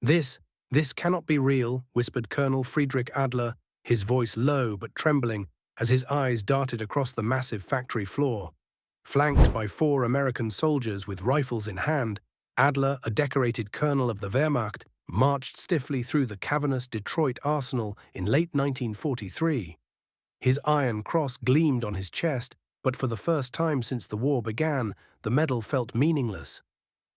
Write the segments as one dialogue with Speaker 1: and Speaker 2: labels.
Speaker 1: This, this cannot be real, whispered Colonel Friedrich Adler, his voice low but trembling as his eyes darted across the massive factory floor. Flanked by 4 American soldiers with rifles in hand, Adler, a decorated colonel of the Wehrmacht, marched stiffly through the cavernous Detroit arsenal in late 1943. His iron cross gleamed on his chest, but for the first time since the war began, the medal felt meaningless.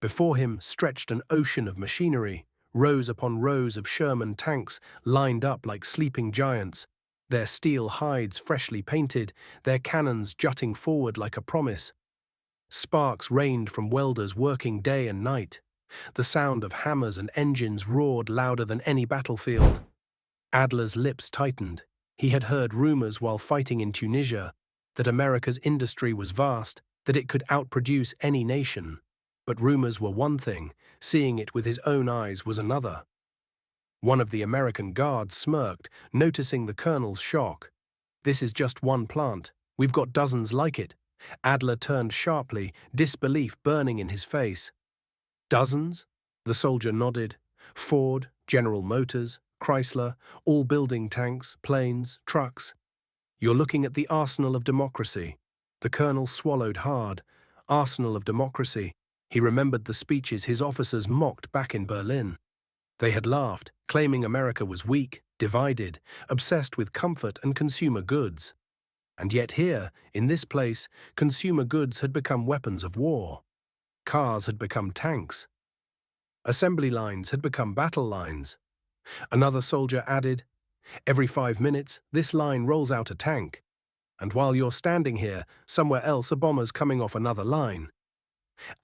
Speaker 1: Before him stretched an ocean of machinery, rows upon rows of Sherman tanks lined up like sleeping giants, their steel hides freshly painted, their cannons jutting forward like a promise. Sparks rained from welders working day and night. The sound of hammers and engines roared louder than any battlefield. Adler's lips tightened. He had heard rumors while fighting in Tunisia that America's industry was vast, that it could outproduce any nation. But rumors were one thing, seeing it with his own eyes was another. One of the American guards smirked, noticing the colonel's shock. "This is just one plant. We've got dozens like it." Adler turned sharply, disbelief burning in his face. "Dozens?" The soldier nodded. "Ford, General Motors, Chrysler, all building tanks, planes, trucks. You're looking at the arsenal of democracy." The colonel swallowed hard. Arsenal of democracy. He remembered the speeches his officers mocked back in Berlin. They had laughed, claiming America was weak, divided, obsessed with comfort and consumer goods. And yet here, in this place, consumer goods had become weapons of war. Cars had become tanks. Assembly lines had become battle lines. Another soldier added, "Every 5 minutes, this line rolls out a tank. And while you're standing here, somewhere else a bomber's coming off another line."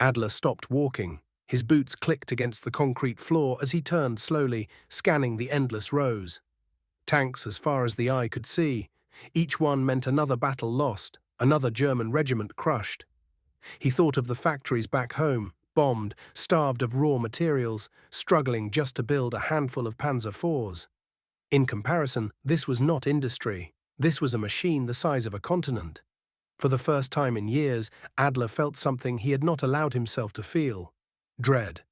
Speaker 1: Adler stopped walking. His boots clicked against the concrete floor as he turned slowly, scanning the endless rows. Tanks as far as the eye could see. Each one meant another battle lost, another German regiment crushed. He thought of the factories back home, bombed, starved of raw materials, struggling just to build a handful of Panzer IVs. In comparison, this was not industry. This was a machine the size of a continent. For the first time in years, Adler felt something he had not allowed himself to feel: dread.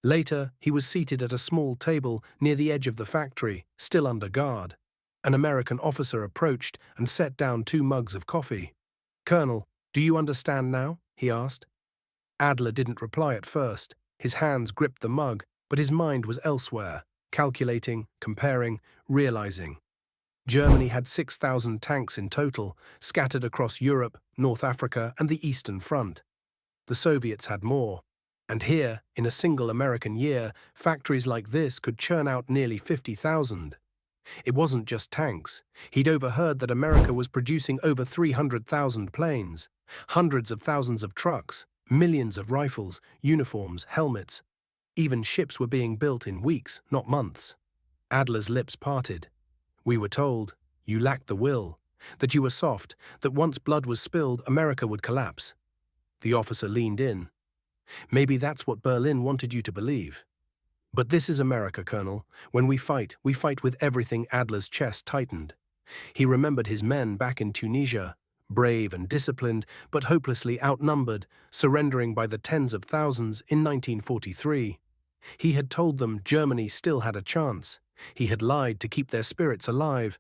Speaker 1: Later, he was seated at a small table near the edge of the factory, still under guard. An American officer approached and set down 2 mugs of coffee. "Colonel, do you understand now?" he asked. Adler didn't reply at first. His hands gripped the mug, but his mind was elsewhere, calculating, comparing, realizing. Germany had 6,000 tanks in total, scattered across Europe, North Africa, and the Eastern Front. The Soviets had more. And here, in a single American year, factories like this could churn out nearly 50,000. It wasn't just tanks. He'd overheard that America was producing over 300,000 planes, hundreds of thousands of trucks, millions of rifles, uniforms, helmets. Even ships were being built in weeks, not months. Adler's lips parted. "We were told, you lacked the will, that you were soft, that once blood was spilled, America would collapse." The officer leaned in. "Maybe that's what Berlin wanted you to believe. But this is America, Colonel. When we fight with everything." Adler's chest tightened. He remembered his men back in Tunisia, brave and disciplined, but hopelessly outnumbered, surrendering by the tens of thousands in 1943. He had told them Germany still had a chance. He had lied to keep their spirits alive.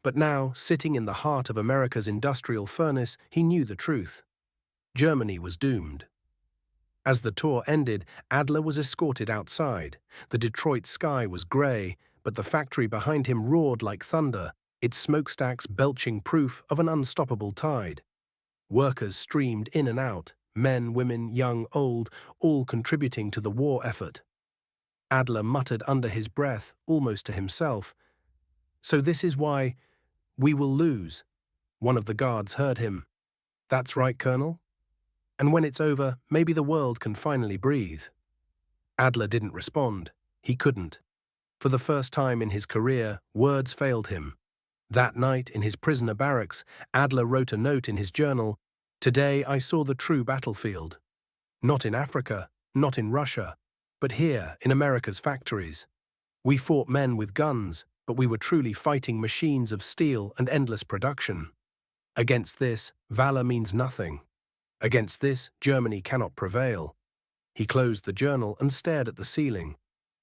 Speaker 1: But now, sitting in the heart of America's industrial furnace, he knew the truth. Germany was doomed. As the tour ended, Adler was escorted outside. The Detroit sky was gray, but the factory behind him roared like thunder, its smokestacks belching proof of an unstoppable tide. Workers streamed in and out, men, women, young, old, all contributing to the war effort. Adler muttered under his breath, almost to himself, "So this is why we will lose." One of the guards heard him. "That's right, Colonel. And when it's over, maybe the world can finally breathe." Adler didn't respond. He couldn't. For the first time in his career, words failed him. That night, in his prisoner barracks, Adler wrote a note in his journal, "Today I saw the true battlefield. Not in Africa, not in Russia, but here, in America's factories. We fought men with guns, but we were truly fighting machines of steel and endless production. Against this, valor means nothing. Against this, Germany cannot prevail." He closed the journal and stared at the ceiling.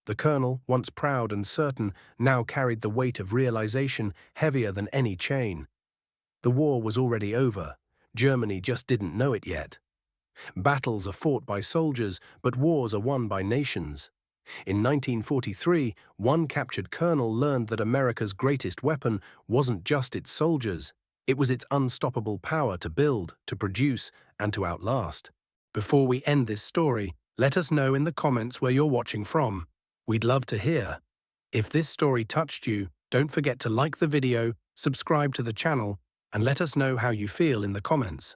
Speaker 1: The colonel, once proud and certain, now carried the weight of realization heavier than any chain. The war was already over. Germany just didn't know it yet. Battles are fought by soldiers, but wars are won by nations. In 1943, one captured colonel learned that America's greatest weapon wasn't just its soldiers. It was its unstoppable power to build, to produce, and to outlast. Before we end this story, let us know in the comments where you're watching from. We'd love to hear. If this story touched you, don't forget to like the video, subscribe to the channel, and let us know how you feel in the comments.